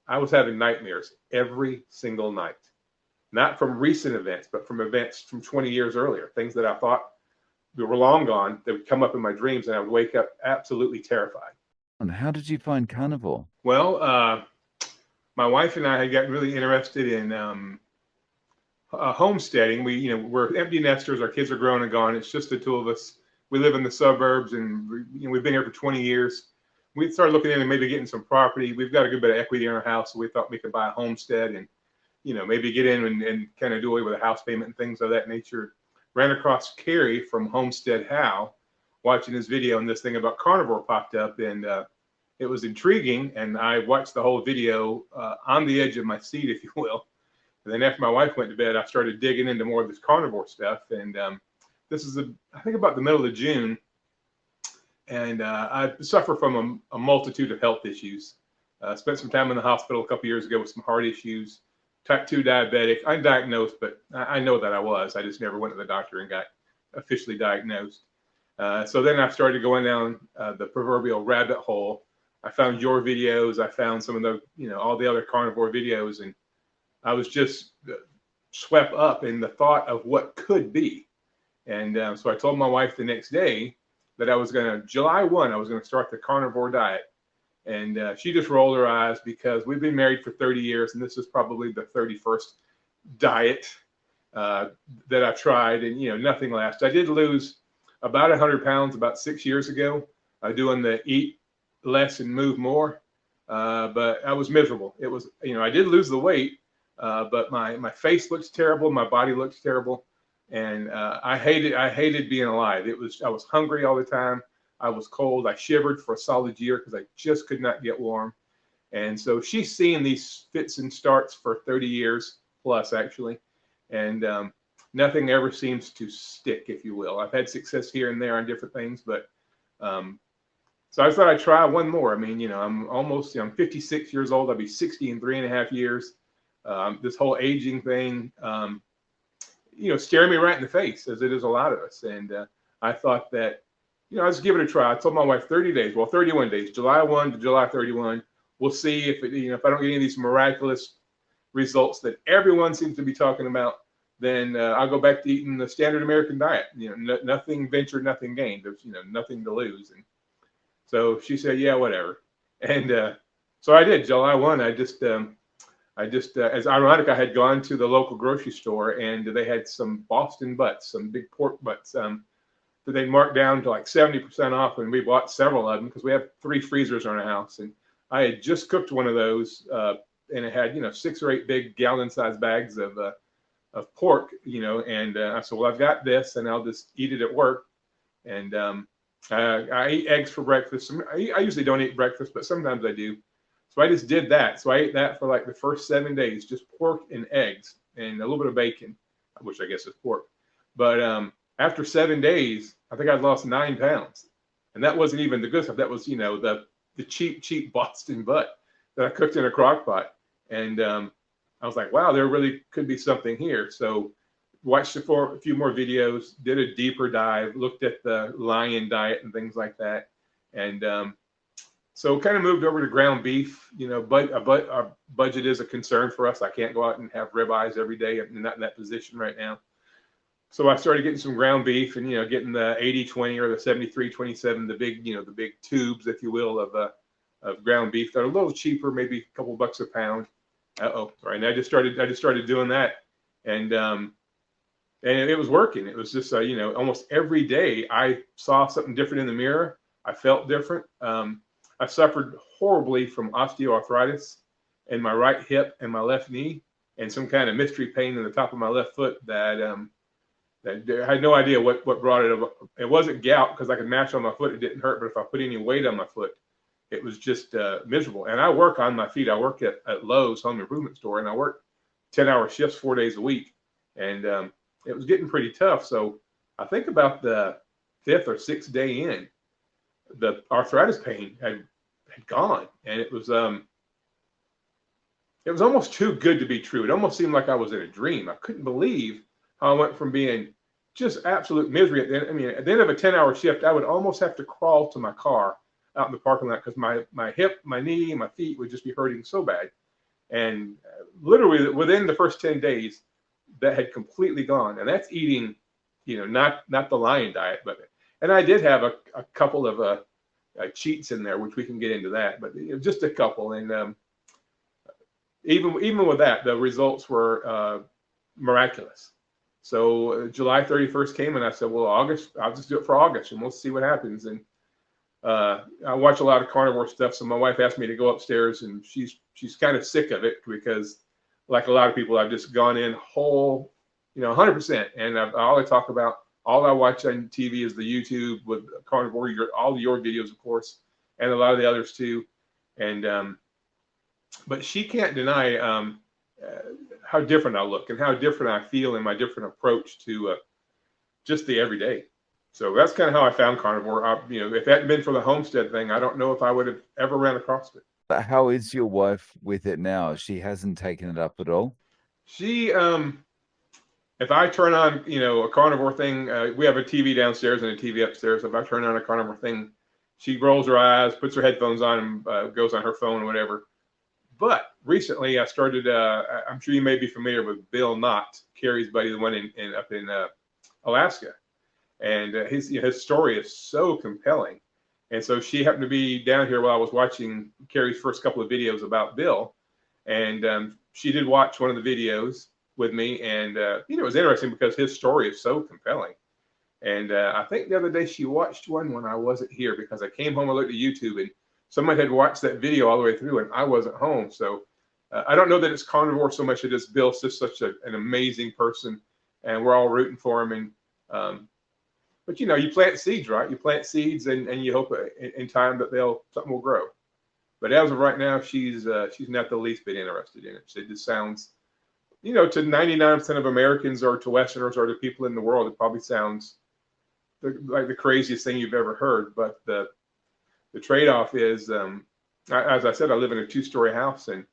I was having nightmares every single night, not from recent events, but from events from 20 years earlier, things that I thought were long gone that would come up in my dreams, and I would wake up absolutely terrified. And how did you find Carnivore? Well, my wife and I had gotten really interested in homesteading. We're empty nesters. Our kids are grown and gone. It's just the two of us. We live in the suburbs, and we've been here for 20 years. We started looking into maybe getting some property. We've got a good bit of equity in our house, so we thought we could buy a homestead and maybe get in and kind of do away with a house payment and things of that nature. Ran across Kerry from Homestead How, watching his video, and this thing about carnivore popped up, and it was intriguing. And I watched the whole video on the edge of my seat, if you will. And then after my wife went to bed, I started digging into more of this carnivore stuff. And this is, I think, about the middle of June. And I suffer from a multitude of health issues. Spent some time in the hospital a couple years ago with some heart issues. Type 2 diabetic. I'm diagnosed, but I know that I was. I just never went to the doctor and got officially diagnosed. So then I started going down the proverbial rabbit hole. I found your videos. I found some of the, all the other carnivore videos, and I was just swept up in the thought of what could be. And so I told my wife the next day that I was going to, July 1, I was going to start the carnivore diet. And she just rolled her eyes because we've been married for 30 years, and this is probably the 31st diet that I've tried, and nothing lasts. I did lose about 100 pounds about 6 years ago, doing the eat less and move more, but I was miserable. It was, I did lose the weight, but my face looks terrible, my body looks terrible, and I hated being alive. I was hungry all the time. I was cold. I shivered for a solid year because I just could not get warm. And so she's seen these fits and starts for 30 years plus, actually. And nothing ever seems to stick, if you will. I've had success here and there on different things, but so I thought I'd try one more. I mean, I'm 56 years old. I'll be 60 in 3.5 years. This whole aging thing, staring me right in the face, as it is a lot of us. And I thought that, I'll just give it a try. I told my wife 30 days, well, 31 days, July 1 to July 31. We'll see if if I don't get any of these miraculous results that everyone seems to be talking about, then I'll go back to eating the standard American diet. Nothing ventured, nothing gained. There's, nothing to lose. And so she said, yeah, whatever. And so I did. July 1, I just, as ironic, I had gone to the local grocery store, and they had some Boston butts, some big pork butts, that they marked down to like 70% off, and we bought several of them because we have 3 freezers in our house. And I had just cooked one of those, and it had 6 or 8 big gallon-sized bags of pork, and I said, well, I've got this, and I'll just eat it at work. And I eat eggs for breakfast. I usually don't eat breakfast, but sometimes I do. So I just did that. So I ate that for like the first 7 days, just pork and eggs and a little bit of bacon, which I guess is pork. But after 7 days, I think I'd lost 9 pounds. And that wasn't even the good stuff. That was, the cheap Boston butt that I cooked in a crock pot. And I was like, wow, there really could be something here. So watched a few more videos, did a deeper dive, looked at the lion diet and things like that. And so kind of moved over to ground beef. But our budget is a concern for us. I can't go out and have ribeyes every day. I'm not in that position right now. So I started getting some ground beef and, getting the 80-20 or the 73-27, the big tubes, if you will, of ground beef that are a little cheaper, maybe a couple bucks a pound. Sorry. And I just started doing that. And it was working. It was just, almost every day I saw something different in the mirror. I felt different. I suffered horribly from osteoarthritis in my right hip and my left knee, and some kind of mystery pain in the top of my left foot that I had no idea what brought it up. It wasn't gout because I could match on my foot. It didn't hurt. But if I put any weight on my foot, it was just miserable. And I work on my feet. I work at Lowe's Home Improvement Store, and I work 10-hour shifts 4 days a week. And it was getting pretty tough. So I think about the 5th or 6th day in, the arthritis pain had gone. And it was almost too good to be true. It almost seemed like I was in a dream. I couldn't believe how I went from being just absolute misery at the end. I mean, at the end of a 10-hour shift, I would almost have to crawl to my car out in the parking lot because my hip, my knee, my feet would just be hurting so bad. And literally within the first 10 days, that had completely gone. And that's eating, not the lion diet, and I did have a couple of cheats in there, which we can get into that, but just a couple. And even with that, the results were miraculous. So July 31st came, and I said, well, August, I'll just do it for August, and we'll see what happens. And I watch a lot of carnivore stuff, so my wife asked me to go upstairs, and she's kind of sick of it because, like a lot of people, I've just gone in whole, 100%. And all I watch on TV is the YouTube with Carnivore, all your videos, of course, and a lot of the others too. And but she can't deny how different I look and how different I feel in my different approach to just the everyday. So that's kind of how I found Carnivore. If it hadn't been for the homestead thing, I don't know if I would have ever ran across it. But how is your wife with it now? She hasn't taken it up at all? She, if I turn on, a Carnivore thing, we have a TV downstairs and a TV upstairs. If I turn on a Carnivore thing, she rolls her eyes, puts her headphones on, and goes on her phone or whatever. But recently I started, I'm sure you may be familiar with Bill Knott, Carrie's buddy, the one up in Alaska. And his story is so compelling. And so she happened to be down here while I was watching Carrie's first couple of videos about Bill. And she did watch one of the videos with me. And, it was interesting because his story is so compelling. And I think the other day she watched one when I wasn't here, because I came home and looked at YouTube, and someone had watched that video all the way through, and I wasn't home. So I don't know that it's Carnivore so much as it's Bill's just such an amazing person, and we're all rooting for him. And but you plant seeds, right? You plant seeds, and you hope in time that something will grow. But as of right now, she's not the least bit interested in it. It just sounds, to 99% of Americans or to Westerners or to people in the world, it probably sounds like the craziest thing you've ever heard. But the trade-off is, as I said, I live in a 2-story house, and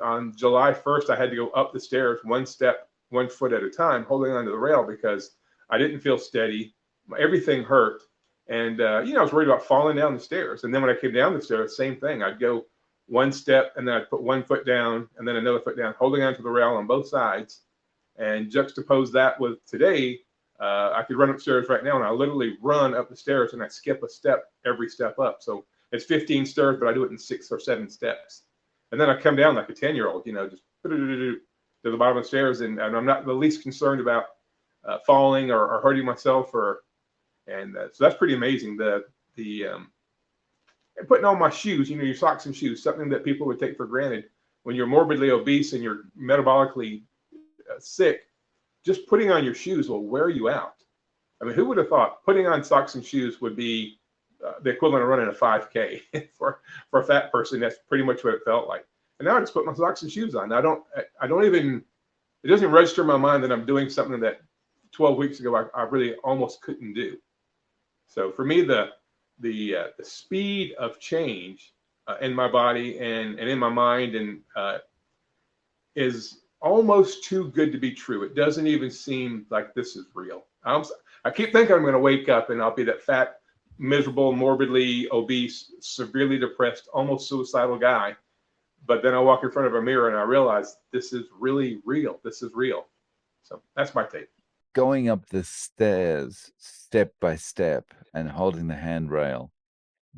on July 1st, I had to go up the stairs 1 step, 1 foot at a time, holding onto the rail because I didn't feel steady. Everything hurt. And, I was worried about falling down the stairs. And then when I came down the stairs, same thing. I'd go 1 step, and then I'd put 1 foot down and then another foot down, holding onto the rail on both sides. And juxtapose that with today, I could run upstairs right now, and I literally run up the stairs, and I skip a step every step up. So it's 15 stairs, but I do it in 6 or 7 steps. And then I come down like a 10-year-old, just to the bottom of the stairs. And I'm not the least concerned about falling or hurting myself, and so that's pretty amazing. Putting on my shoes, your socks and shoes, something that people would take for granted when you're morbidly obese and you're metabolically sick. Just putting on your shoes will wear you out. I mean, who would have thought putting on socks and shoes would be the equivalent of running a 5K for a fat person? That's pretty much what it felt like. And now I just put my socks and shoes on. I don't even, it doesn't register in my mind that I'm doing something that 12 weeks ago I really almost couldn't do. So for me, the speed of change in my body and in my mind and is almost too good to be true. It doesn't even seem like this is real. I keep thinking I'm going to wake up and I'll be that fat, miserable, morbidly obese, severely depressed, almost suicidal guy. But then I walk in front of a mirror and I realize this is really real. This is real. So that's my take. Going up the stairs step by step and holding the handrail,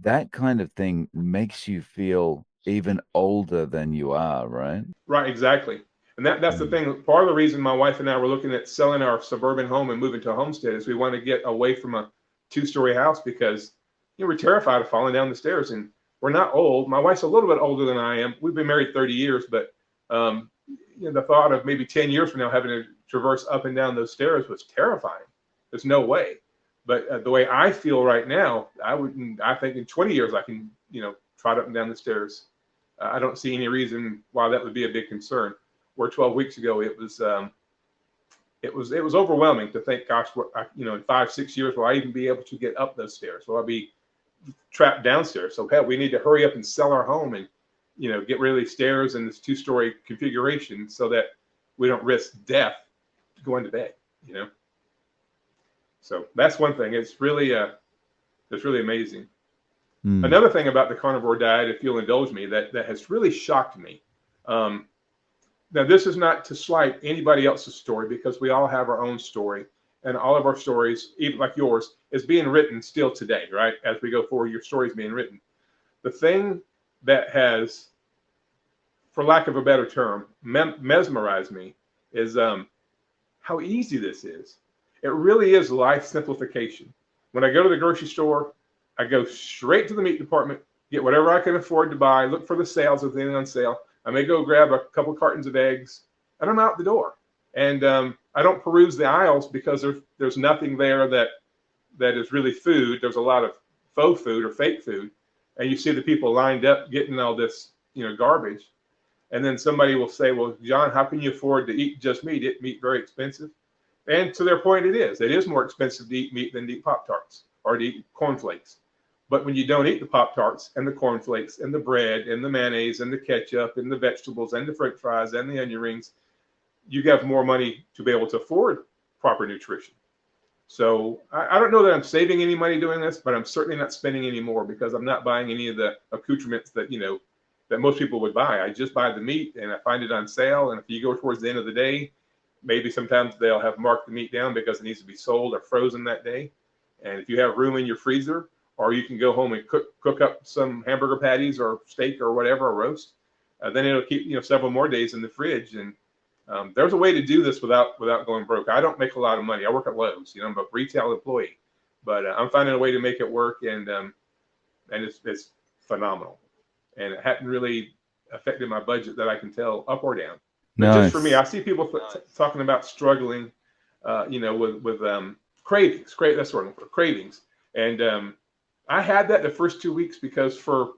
that kind of thing makes you feel even older than you are, right? Right, exactly. And that's the thing. Part of the reason my wife and I were looking at selling our suburban home and moving to a homestead is we want to get away from a 2-story house because we're terrified of falling down the stairs. And we're not old. My wife's a little bit older than I am. We've been married 30 years, but the thought of maybe 10 years from now having to traverse up and down those stairs was terrifying. There's no way. But the way I feel right now, I think in 20 years I can, trot up and down the stairs. I don't see any reason why that would be a big concern. Where 12 weeks ago it was overwhelming to think, gosh, in 5-6 years will I even be able to get up those stairs? Will I be trapped downstairs? So hell, we need to hurry up and sell our home and get rid of these stairs and this 2-story configuration so that we don't risk death going to bed. So that's one thing. It's really amazing. Another thing about the carnivore diet, if you'll indulge me, that has really shocked me. Now, this is not to slight anybody else's story, because we all have our own story, and all of our stories, even like yours, is being written still today, right? As we go forward, your story is being written. The thing that has, for lack of a better term, mesmerized me is how easy this is. It really is life simplification. When I go to the grocery store, I go straight to the meat department, get whatever I can afford to buy, look for the sales, if anything on sale. I may go grab a couple cartons of eggs, and I'm out the door. And I don't peruse the aisles, because there's nothing there that is really food. There's a lot of faux food or fake food, and you see the people lined up getting all this, garbage. And then somebody will say, "Well, John, how can you afford to eat just meat? Isn't meat very expensive?" And to their point, it is. It is more expensive to eat meat than to eat Pop-Tarts or to eat cornflakes. But when you don't eat the Pop-Tarts and the cornflakes and the bread and the mayonnaise and the ketchup and the vegetables and the French fries and the onion rings, you have more money to be able to afford proper nutrition. So I don't know that I'm saving any money doing this, but I'm certainly not spending any more, because I'm not buying any of the accoutrements that that most people would buy. I just buy the meat, and I find it on sale. And if you go towards the end of the day, maybe sometimes they'll have marked the meat down because it needs to be sold or frozen that day. And if you have room in your freezer, or you can go home and cook up some hamburger patties or steak or whatever, or roast, then it'll keep several more days in the fridge. And there's a way to do this without going broke. I don't make a lot of money. I work at Lowe's. I'm a retail employee, but I'm finding a way to make it work, and it's phenomenal. And it hadn't really affected my budget that I can tell, up or down. But just for me, I see people talking about struggling, with cravings. That's what I'm for, cravings. And I had that the first 2 weeks, because for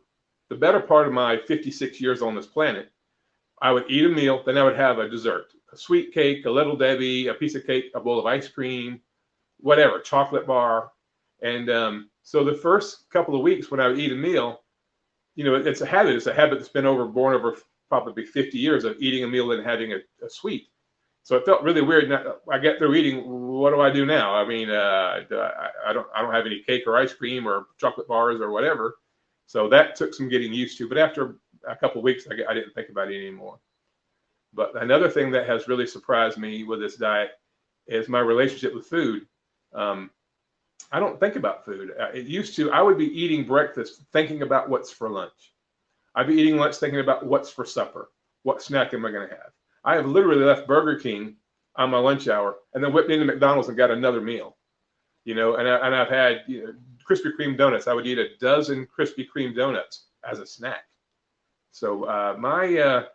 the better part of my 56 years on this planet, I would eat a meal, then I would have a dessert, a sweet cake, a Little Debbie, a piece of cake, a bowl of ice cream, whatever, chocolate bar. And so the first couple of weeks when I would eat a meal, it's a habit. It's a habit that's been born over probably 50 years of eating a meal and having a sweet. So it felt really weird. Now, I get through eating. What do I do now? I mean, I don't have any cake or ice cream or chocolate bars or whatever. So that took some getting used to. But after a couple of weeks, I didn't think about it anymore. But another thing that has really surprised me with this diet is my relationship with food. I don't think about food. I would be eating breakfast thinking about what's for lunch. I'd be eating lunch thinking about what's for supper. What snack am I going to have? I have literally left Burger King on my lunch hour and then whipped into McDonald's and got another meal. And I've had Krispy Kreme donuts. I would eat a dozen Krispy Kreme donuts as a snack. So my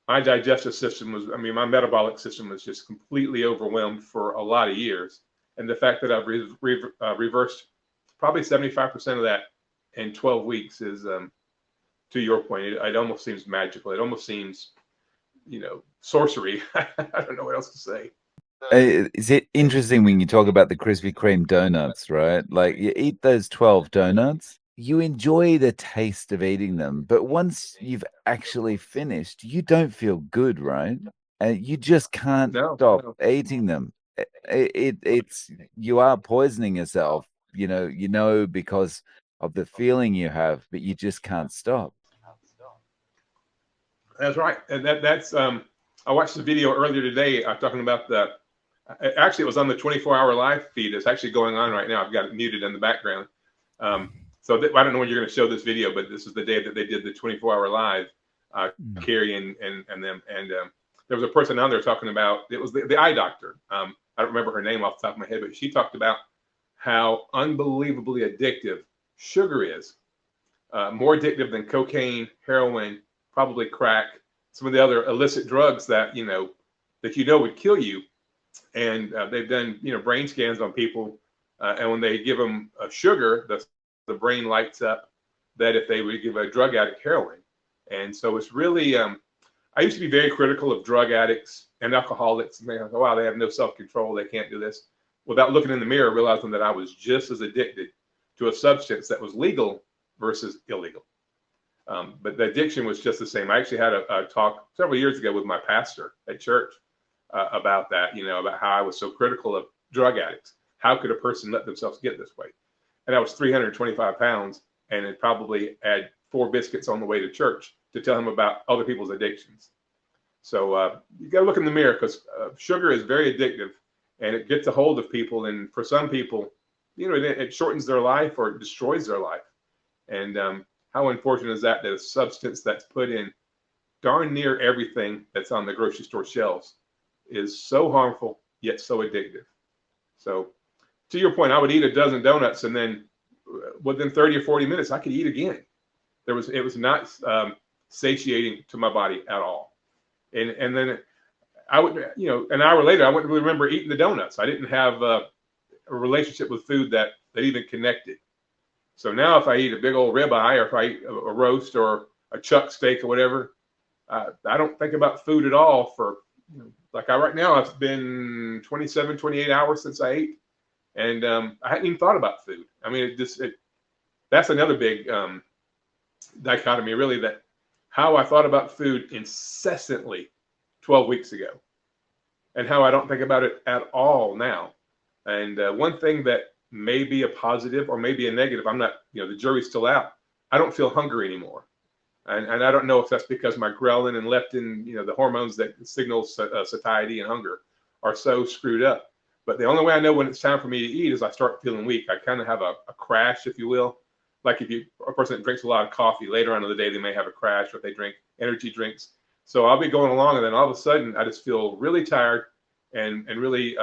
digestive system my metabolic system was just completely overwhelmed for a lot of years. And the fact that I've reversed probably 75% of that in 12 weeks is, to your point, it almost seems magical. It almost seems, sorcery. I don't know what else to say. Is it interesting when you talk about the Krispy Kreme donuts, right? Like, you eat those 12 donuts, you enjoy the taste of eating them, but once you've actually finished, you don't feel good, right? And you just can't stop eating them. It's you are poisoning yourself, because of the feeling you have, but you just can't stop. That's right. And that's I watched the video earlier today talking about actually it was on the 24-hour live feed. It's actually going on right now. I've got it muted in the background. So I don't know when you're going to show this video, but this is the day that they did the 24-hour live, Carrie and them. And there was a person on there talking about, it was the eye doctor. I don't remember her name off the top of my head, but she talked about how unbelievably addictive sugar is. More addictive than cocaine, heroin, probably crack, some of the other illicit drugs that would kill you. And they've done brain scans on people, and when they give them sugar, the brain lights up that if they would give a drug addict heroin. And so it's really I used to be very critical of drug addicts and alcoholics, and they go, wow, they have no self-control, they can't do this, without looking in the mirror, realizing that I was just as addicted to a substance that was legal versus illegal. But the addiction was just the same. I actually had a talk several years ago with my pastor at church about that, about how I was so critical of drug addicts. How could a person let themselves get this way? And I was 325 pounds and had probably had 4 biscuits on the way to church to tell him about other people's addictions. So you got to look in the mirror, because sugar is very addictive, and it gets a hold of people. And for some people, it shortens their life or it destroys their life. And how unfortunate is that a substance that's put in darn near everything that's on the grocery store shelves is so harmful yet so addictive. So to your point, I would eat a dozen donuts, and then within 30 or 40 minutes, I could eat again. It was not satiating to my body at all. And then I would, an hour later, I wouldn't really remember eating the donuts. I didn't have a relationship with food that even connected. So now if I eat a big old ribeye, or if I eat a roast or a chuck steak or whatever, I don't think about food at all for, right now, it's been 27, 28 hours since I ate. And I hadn't even thought about food. I mean, that's another big dichotomy, really, that how I thought about food incessantly 12 weeks ago, and how I don't think about it at all now. And one thing that may be a positive or maybe a negative, I'm not, the jury's still out. I don't feel hungry anymore. And I don't know if that's because my ghrelin and leptin, the hormones that signal satiety and hunger, are so screwed up. But the only way I know when it's time for me to eat is I start feeling weak. I kind of have a crash, if you will. Like if a person that drinks a lot of coffee, later on in the day, they may have a crash, or if they drink energy drinks. So I'll be going along, and then all of a sudden I just feel really tired and really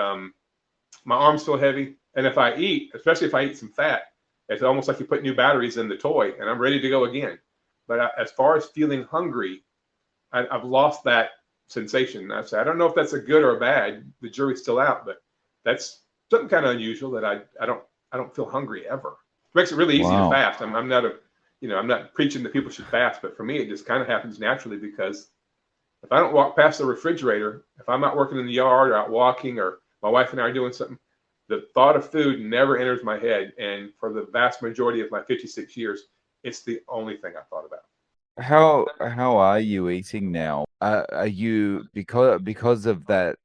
my arms feel heavy. And if I eat, especially if I eat some fat, it's almost like you put new batteries in the toy, and I'm ready to go again. But as far as feeling hungry, I've lost that sensation. I don't know if that's a good or a bad. The jury's still out, but that's something kind of unusual, that I don't feel hungry ever. It makes it really easy to fast. I'm not I'm not preaching that people should fast, but for me, it just kind of happens naturally, because if I don't walk past the refrigerator, if I'm out working in the yard or out walking, or my wife and I are doing something, the thought of food never enters my head. And for the vast majority of my 56 years, it's the only thing I thought about. How are you eating now? Are you, because of that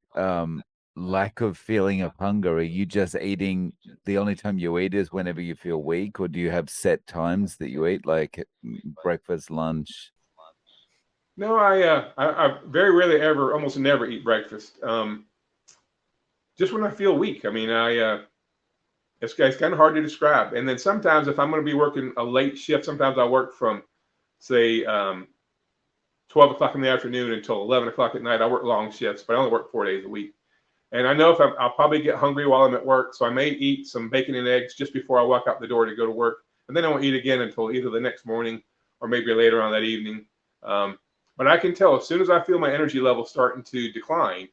lack of feeling of hunger, are you just eating, the only time you eat is whenever you feel weak, or do you have set times that you eat, like breakfast, lunch? No, I very rarely ever, almost never eat breakfast. Just when I feel weak. I mean, it's kind of hard to describe. And then sometimes if I'm going to be working a late shift, sometimes I work from, say, 12 o'clock in the afternoon until 11 o'clock at night. I work long shifts, but I only work 4 days a week. And I know I'll probably get hungry while I'm at work, so I may eat some bacon and eggs just before I walk out the door to go to work. And then I won't eat again until either the next morning or maybe later on that evening. But I can tell as soon as I feel my energy level starting to decline,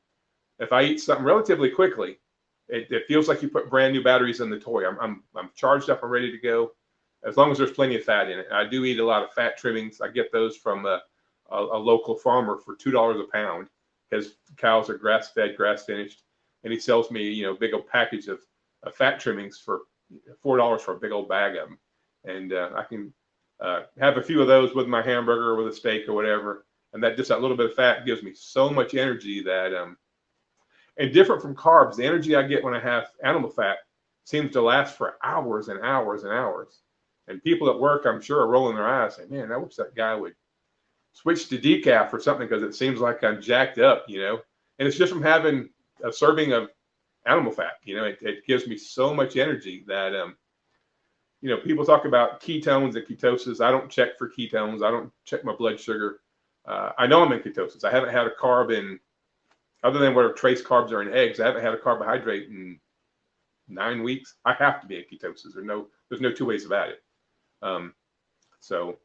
if I eat something relatively quickly, it feels like you put brand new batteries in the toy. I'm charged up. I'm ready to go, as long as there's plenty of fat in it. I do eat a lot of fat trimmings. I get those from a local farmer for $2 a pound. His cows are grass-fed, grass-finished, and he sells me, a big old package of fat trimmings for $4 for a big old bag of them. And I can have a few of those with my hamburger or with a steak or whatever. And that little bit of fat gives me so much energy that, and different from carbs, the energy I get when I have animal fat seems to last for hours and hours and hours. And people at work, I'm sure, are rolling their eyes, saying, "Man, I wish that guy would switch to decaf or something, because it seems like I'm jacked up, And it's just from having a serving of animal fat. It gives me so much energy that, people talk about ketones and ketosis. I don't check for ketones. I don't check my blood sugar. I know I'm in ketosis. I haven't had a carb in, other than where trace carbs are in eggs, I haven't had a carbohydrate in 9 weeks. I have to be in ketosis. There's no two ways about it. So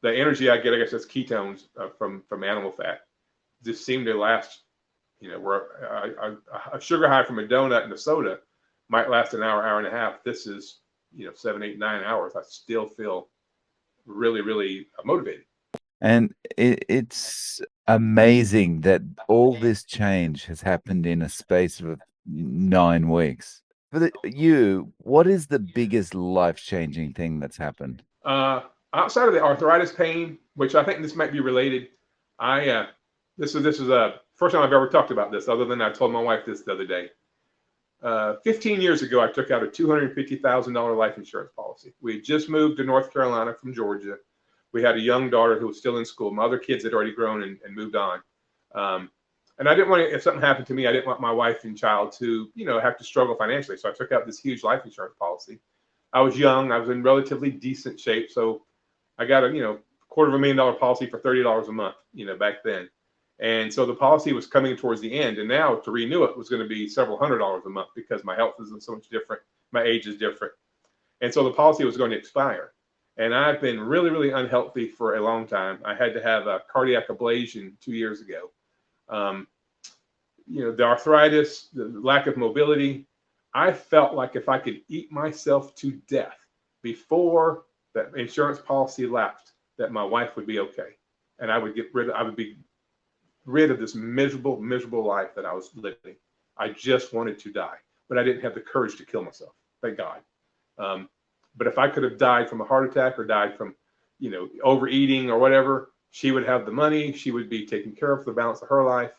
the energy I get, I guess that's ketones from animal fat, just seem to last, where a sugar high from a donut and a soda might last an hour, hour and a half. This is, 7, 8, 9 hours. I still feel really, really motivated. And it's amazing that all this change has happened in a space of 9 weeks. For you, what is the biggest life-changing thing that's happened? Outside of the arthritis pain, which I think this might be related, this is a first time I've ever talked about this, other than I told my wife this the other day. 15 years ago, I took out a $250,000 life insurance policy. We had just moved to North Carolina from Georgia. We had a young daughter who was still in school. My other kids had already grown and moved on. And I didn't want to, if something happened to me, I didn't want my wife and child to, have to struggle financially. So I took out this huge life insurance policy. I was young. I was in relatively decent shape. So I got a, $250,000 policy for $30 a month, back then. And so the policy was coming towards the end. And now to renew it was going to be several $100s a month because my health is so much different. My age is different. And so the policy was going to expire. And I've been really, really unhealthy for a long time. I had to have a cardiac ablation 2 years ago. The arthritis, the lack of mobility. I felt like if I could eat myself to death before that insurance policy lapsed, that my wife would be okay. And I would be rid of this miserable, miserable life that I was living. I just wanted to die, but I didn't have the courage to kill myself. Thank God. But if I could have died from a heart attack or died from, overeating or whatever, she would have the money. She would be taken care of for the balance of her life.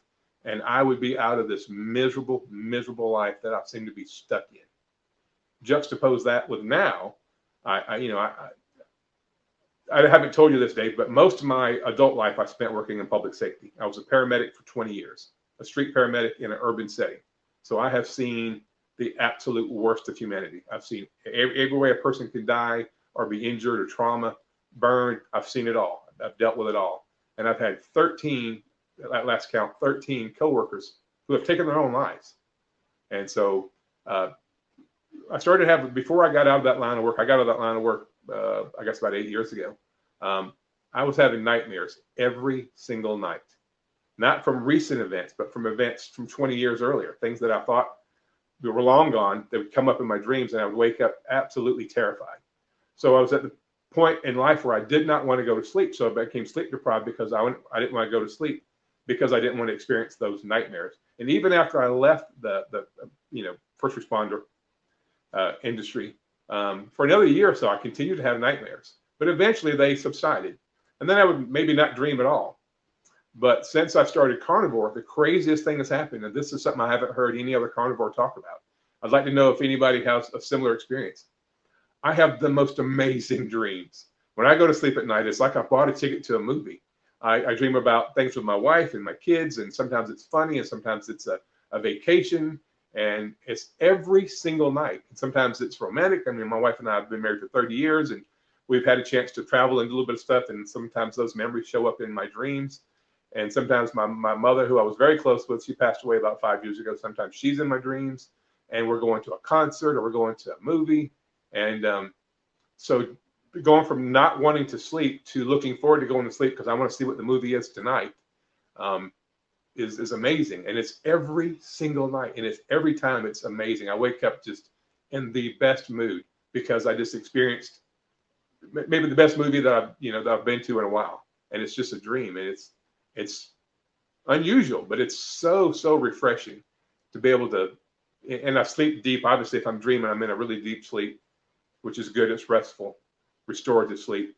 And I would be out of this miserable, miserable life that I seem to be stuck in. Juxtapose that with now, I haven't told you this, Dave, but most of my adult life I spent working in public safety. I was a paramedic for 20 years, a street paramedic in an urban setting. So I have seen the absolute worst of humanity. I've seen every way a person can die or be injured or trauma, burned. I've seen it all. I've dealt with it all. And I've had 13, at last count, 13 coworkers who have taken their own lives. And so I started having, before I got out of that line of work, I guess about 8 years ago. I was having nightmares every single night, not from recent events, but from events from 20 years earlier, things that I thought were long gone. They would come up in my dreams and I would wake up absolutely terrified. So I was at the point in life where I did not want to go to sleep. So I became sleep deprived because I didn't want to go to sleep because I didn't want to experience those nightmares. And even after I left the first responder industry, for another year or so, I continued to have nightmares, but eventually they subsided. And then I would maybe not dream at all. But since I started Carnivore, the craziest thing has happened, and this is something I haven't heard any other carnivore talk about. I'd like to know if anybody has a similar experience. I have the most amazing dreams. When I go to sleep at night, it's like I bought a ticket to a movie. I dream about things with my wife and my kids, and sometimes it's funny, and sometimes it's a vacation, and it's every single night. And sometimes it's romantic. I mean, my wife and I have been married for 30 years, and we've had a chance to travel and do a little bit of stuff, and sometimes those memories show up in my dreams. And sometimes my mother, who I was very close with, she passed away about 5 years ago. Sometimes she's in my dreams, and we're going to a concert or we're going to a movie. And so going from not wanting to sleep to looking forward to going to sleep because I want to see what the movie is tonight is amazing. And it's every single night, and it's every time it's amazing. I wake up just in the best mood because I just experienced maybe the best movie that I've been to in a while. And it's just a dream, and it's unusual, but it's so refreshing to be able to. And I sleep deep. Obviously, if I'm dreaming, I'm in a really deep sleep, which is good. It's restful, restorative sleep.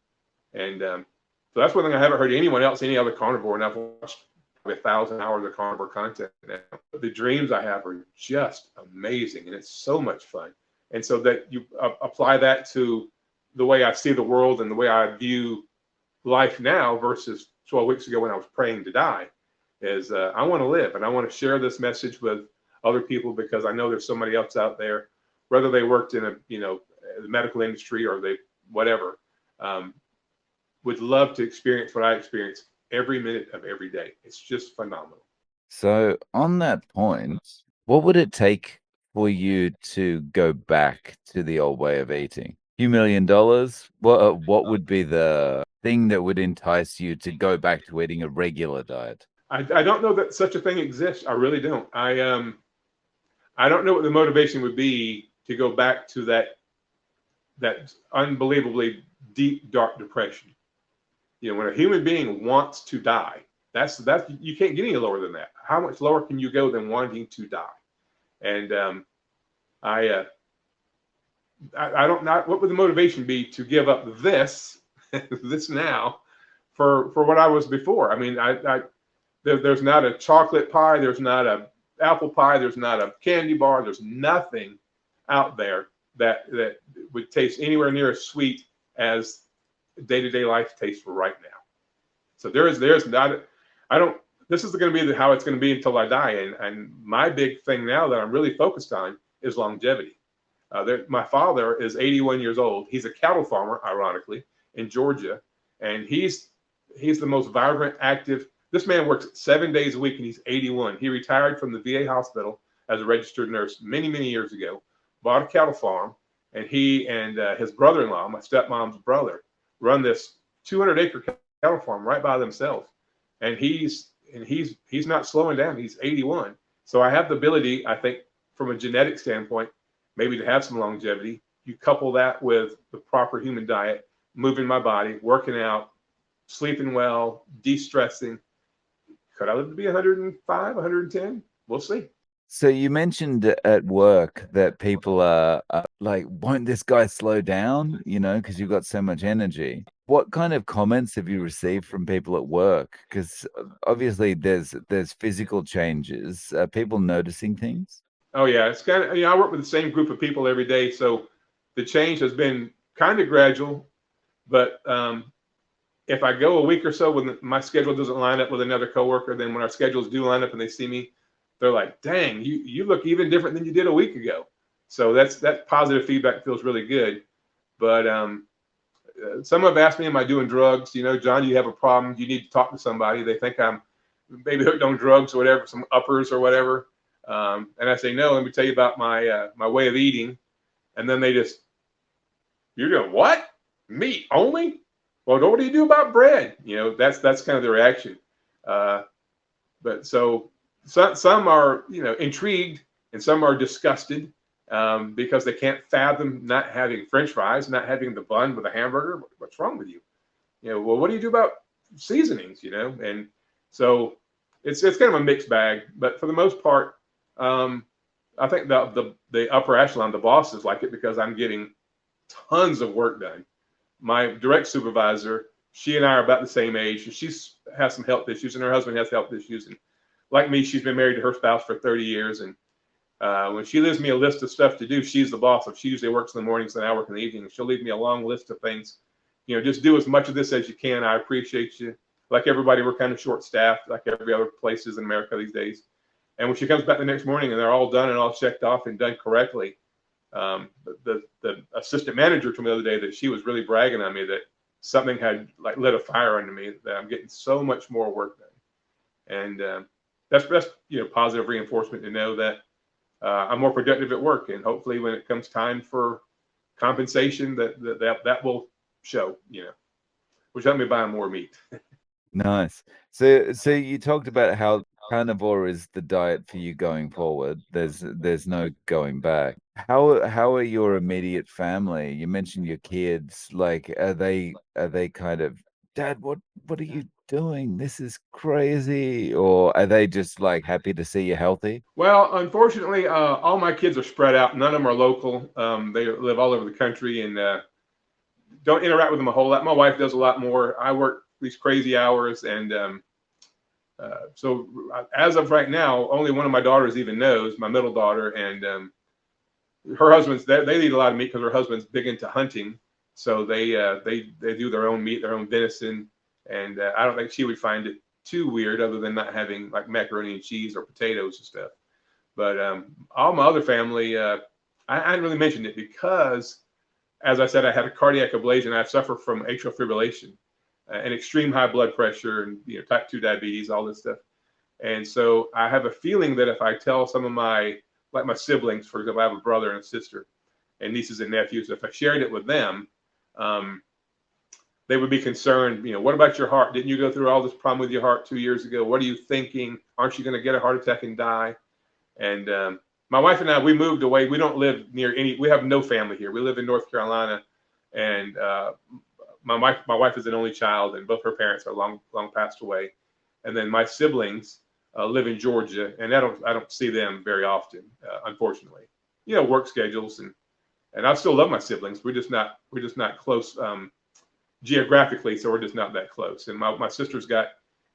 And so that's one thing I haven't heard anyone else, any other carnivore, and I've watched probably 1,000 hours of carnivore content now. But the dreams I have are just amazing, and it's so much fun. And so that you apply that to the way I see the world and the way I view life now versus 12 weeks ago when I was praying to die, is I want to live, and I want to share this message with other people because I know there's somebody else out there, whether they worked in the medical industry or they whatever, would love to experience what I experience every minute of every day. It's just phenomenal. So on that point, what would it take for you to go back to the old way of eating? $1 million? What would be the thing that would entice you to go back to eating a regular diet? I don't know that such a thing exists. I really don't. I don't know what the motivation would be to go back to that unbelievably deep, dark depression. When a human being wants to die, that's you can't get any lower than that. How much lower can you go than wanting to die? And I don't know what would the motivation be to give up this this now for what I was before. I mean, there's not a chocolate pie, there's not a apple pie, there's not a candy bar, there's nothing out there that would taste anywhere near as sweet as day-to-day life tastes right now. So there's not, I don't, this is going to be how it's going to be until I die. And my big thing now that I'm really focused on is longevity. My father is 81 years old. He's a cattle farmer, ironically, in Georgia, and he's the most vibrant, active. This man works 7 days a week, and he's 81. He retired from the VA hospital as a registered nurse many, many years ago. Bought a cattle farm, and he and his brother-in-law, my stepmom's brother, run this 200-acre cattle farm right by themselves. And he's not slowing down. He's 81. So I have the ability, I think, from a genetic standpoint, maybe to have some longevity. You couple that with the proper human diet, moving my body, working out, sleeping well, de-stressing. Could I live to be 105, 110? We'll see. So you mentioned at work that people are like, won't this guy slow down? You know, because you've got so much energy. What kind of comments have you received from people at work? Because obviously there's physical changes. Are people noticing things? Oh yeah, it's kind of, I work with the same group of people every day, so the change has been kind of gradual. But if I go a week or so when my schedule doesn't line up with another coworker, then when our schedules do line up and they see me, they're like, "Dang, you look even different than you did a week ago." So that positive feedback feels really good. But some have asked me, "Am I doing drugs?" You know, John, you have a problem. You need to talk to somebody. They think I'm maybe hooked on drugs or whatever, some uppers or whatever. And I say, "No, let me tell you about my way of eating." And then they just, "You're doing what? Meat only? Well, what do you do about bread?" You know, that's kind of the reaction. But so some are, intrigued, and some are disgusted because they can't fathom not having French fries, not having the bun with a hamburger. What's wrong with you? You know, well, what do you do about seasonings? You know, and so it's kind of a mixed bag. But for the most part, I think the upper echelon, the bosses like it because I'm getting tons of work done. My direct supervisor, she and I are about the same age. She has some health issues, and her husband has health issues. And like me, she's been married to her spouse for 30 years. And when she leaves me a list of stuff to do, she's the boss. So she usually works in the mornings and I work in the evenings. She'll leave me a long list of things. You know, just do as much of this as you can. I appreciate you. Like everybody, we're kind of short-staffed, like every other places in America these days. And when she comes back the next morning and they're all done and all checked off and done correctly, the assistant manager told me the other day that she was really bragging on me that something had like lit a fire under me, that I'm getting so much more work done. And that's positive reinforcement to know that I'm more productive at work, and hopefully when it comes time for compensation that will show, which help me buy more meat. Nice. So you talked about how carnivore is the diet for you going forward. There's no going back. How are your immediate family? You mentioned your kids. Like, are they kind of, Dad, what are you doing? This is crazy. Or are they just like happy to see you healthy? Well, unfortunately, all my kids are spread out. None of them are local. They live all over the country, and don't interact with them a whole lot. My wife does a lot more. I work these crazy hours, and so as of right now, only one of my daughters even knows, my middle daughter, and her husband's. They eat a lot of meat because her husband's big into hunting, so they do their own meat, their own venison, and I don't think she would find it too weird, other than not having like macaroni and cheese or potatoes and stuff. But all my other family, I hadn't really mentioned it because, as I said, I had a cardiac ablation. I suffer from atrial fibrillation, and extreme high blood pressure, and type 2 diabetes, all this stuff. And so I have a feeling that if I tell some of my siblings, for example, I have a brother and a sister and nieces and nephews, if I shared it with them, they would be concerned. What about your heart? Didn't you go through all this problem with your heart 2 years ago? What are you thinking? Aren't you going to get a heart attack and die? And my wife and I, we moved away. We don't live near we have no family here. We live in North Carolina, and my wife is an only child, and both her parents are long passed away. And then my siblings live in Georgia, and I don't see them very often, unfortunately. Work schedules, and I still love my siblings. We're just not close geographically, so we're just not that close. And my sister's got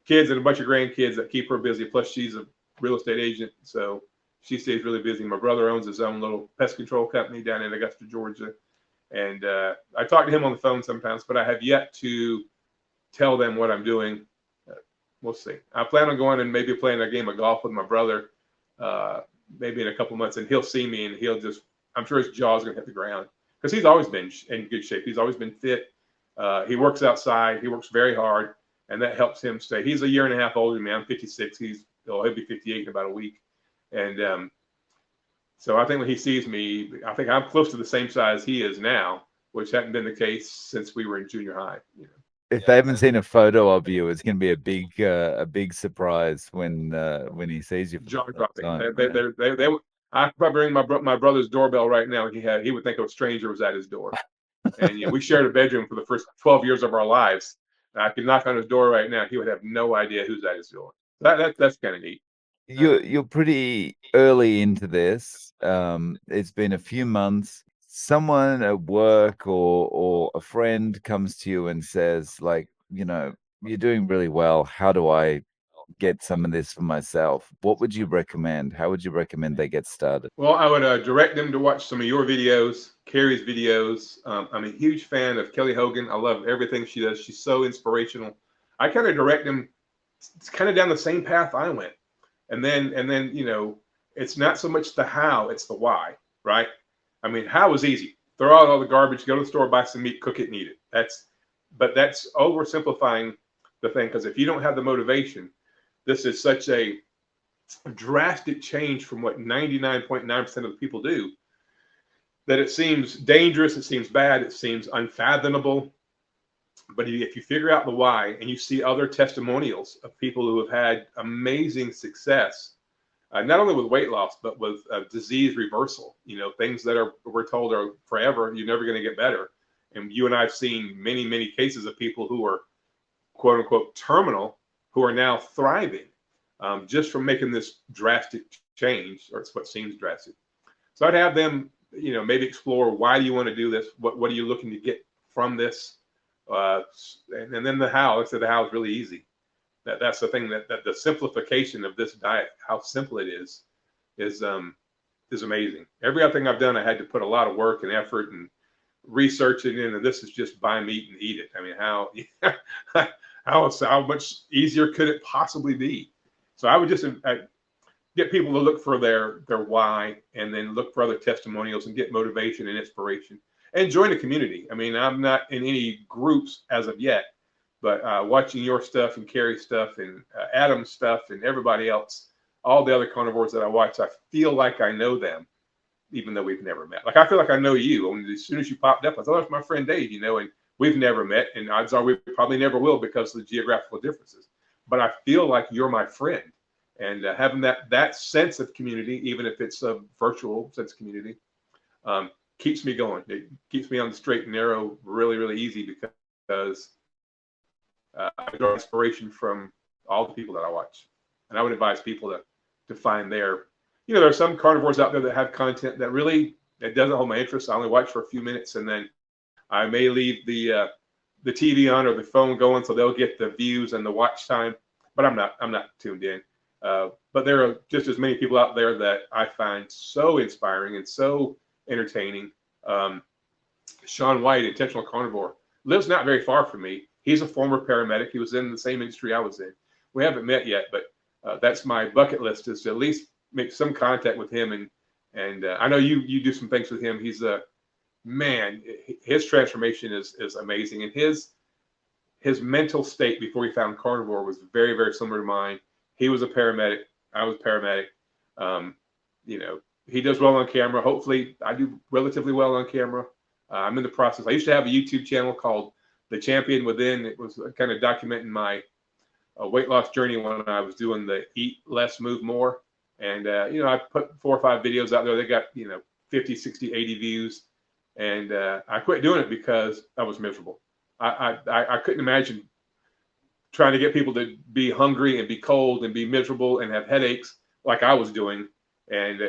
kids and a bunch of grandkids that keep her busy. Plus, she's a real estate agent, so she stays really busy. My brother owns his own little pest control company down in Augusta, Georgia. And I talk to him on the phone sometimes, but I have yet to tell them what I'm doing. We'll see. I plan on going and maybe playing a game of golf with my brother, maybe in a couple months, and he'll see me and he'll just, I'm sure his jaw's going to hit the ground because he's always been in good shape. He's always been fit. He works outside. He works very hard, and that helps him stay. He's a year and a half older than me. I'm 56. He'll be 58 in about a week. And so I think when he sees me, I think I'm close to the same size he is now, which hadn't been the case since we were in junior high. You know. If they haven't seen a photo of you, it's going to be a big surprise when he sees you. Jaw dropping. I probably ring my brother's doorbell right now. He would think a stranger was at his door. And we shared a bedroom for the first 12 years of our lives. And I could knock on his door right now. He would have no idea who's at his door. That's kind of neat. You're pretty early into this. It's been a few months. Someone at work or a friend comes to you and says, like, you're doing really well. How do I get some of this for myself? What would you recommend? How would you recommend they get started? Well, I would direct them to watch some of your videos, Carrie's videos. I'm a huge fan of Kelly Hogan. I love everything she does. She's so inspirational. I kind of direct them kind of down the same path I went. And then, it's not so much the how, it's the why, right? I mean, how is easy. Throw out all the garbage, go to the store, buy some meat, cook it, and eat it. But that's oversimplifying the thing, because if you don't have the motivation, this is such a drastic change from what 99.9% of the people do that it seems dangerous, it seems bad, it seems unfathomable. But if you figure out the why and you see other testimonials of people who have had amazing success, not only with weight loss, but with disease reversal, things that we're told are forever, you're never going to get better. And you and I have seen many, many cases of people who are quote unquote terminal, who are now thriving just from making this drastic change, or it's what seems drastic. So I'd have them, maybe explore, why do you want to do this? What are you looking to get from this? And then the how. I said the how is really easy. That's the thing, that the simplification of this diet, how simple it is amazing. Every other thing I've done, I had to put a lot of work and effort and research it in, and this is just buy meat and eat it. I mean, how much easier could it possibly be? So I would just get people to look for their why, and then look for other testimonials and get motivation and inspiration, and join a community. I mean, I'm not in any groups as of yet, but watching your stuff and Carrie's stuff and Adam's stuff and everybody else, all the other carnivores that I watch, I feel like I know them, even though we've never met. Like, I feel like I know you. I mean, as soon as you popped up, I thought, that's my friend Dave, and we've never met, and odds are we probably never will because of the geographical differences. But I feel like you're my friend, and having that sense of community, even if it's a virtual sense of community, keeps me going. It keeps me on the straight and narrow really, really easy, because I draw inspiration from all the people that I watch. And I would advise people to find there are some carnivores out there that have content that really, it doesn't hold my interest. I only watch for a few minutes, and then I may leave the TV on or the phone going, so they'll get the views and the watch time. But I'm not tuned in. But there are just as many people out there that I find so inspiring and so entertaining. Sean White, Intentional Carnivore, lives not very far from me. He's a former paramedic. He was in the same industry I was in. We haven't met yet, but that's my bucket list, is to at least make some contact with him. And I know you do some things with him. He's his transformation is amazing. And his mental state before he found carnivore was very, very similar to mine. He was a paramedic. I was a paramedic. He does well on camera. Hopefully I do relatively well on camera. I'm in the process. I used to have a YouTube channel called The Champion Within. It was kind of documenting my weight loss journey when I was doing the Eat Less, Move More. And, I put 4 or 5 videos out there. They got, 50, 60, 80 views. And I quit doing it because I was miserable. I couldn't imagine trying to get people to be hungry and be cold and be miserable and have headaches like I was doing. And,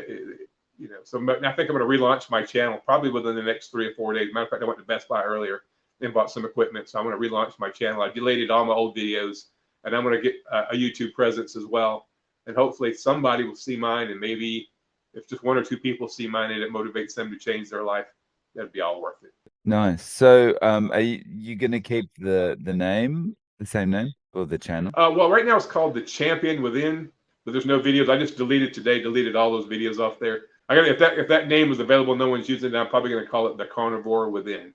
so I think I'm going to relaunch my channel probably within the next 3 or 4 days. Matter of fact, I went to Best Buy earlier and bought some equipment. So I'm going to relaunch my channel. I deleted all my old videos, and I'm going to get a YouTube presence as well. And hopefully somebody will see mine, and maybe if just 1 or 2 people see mine and it motivates them to change their life, that'd be all worth it. Nice. So, are you gonna keep the name, the same name, or the channel? Well, right now it's called the Champion Within, but there's no videos. I just deleted today, deleted all those videos off there. I got if that name is available, no one's using it. I'm probably going to call it the Carnivore Within,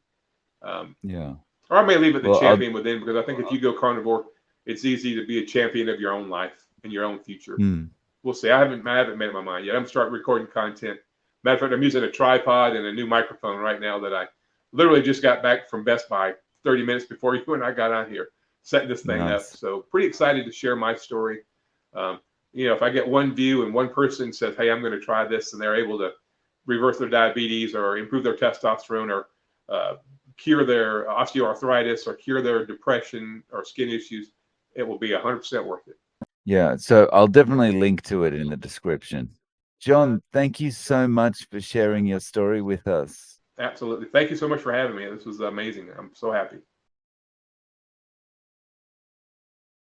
um, Yeah. or I may leave it the Well, I'll. Champion Within because I think if you go carnivore, it's easy to be a champion of your own life and your own future. Hmm. We'll see. I haven't made up my mind yet. I'm starting recording content. Matter of fact, I'm using a tripod and a new microphone right now that I literally just got back from Best Buy 30 minutes before you and I got on here, setting this thing up. Nice. So pretty excited to share my story. Um, if I get one view and one person says, "Hey, I'm going to try this," and they're able to reverse their diabetes or improve their testosterone or cure their osteoarthritis or cure their depression or skin issues, it will be 100% worth it. Yeah. So I'll definitely link to it in the description. John, thank you so much for sharing your story with us. Absolutely. Thank you so much for having me. This was amazing. I'm so happy.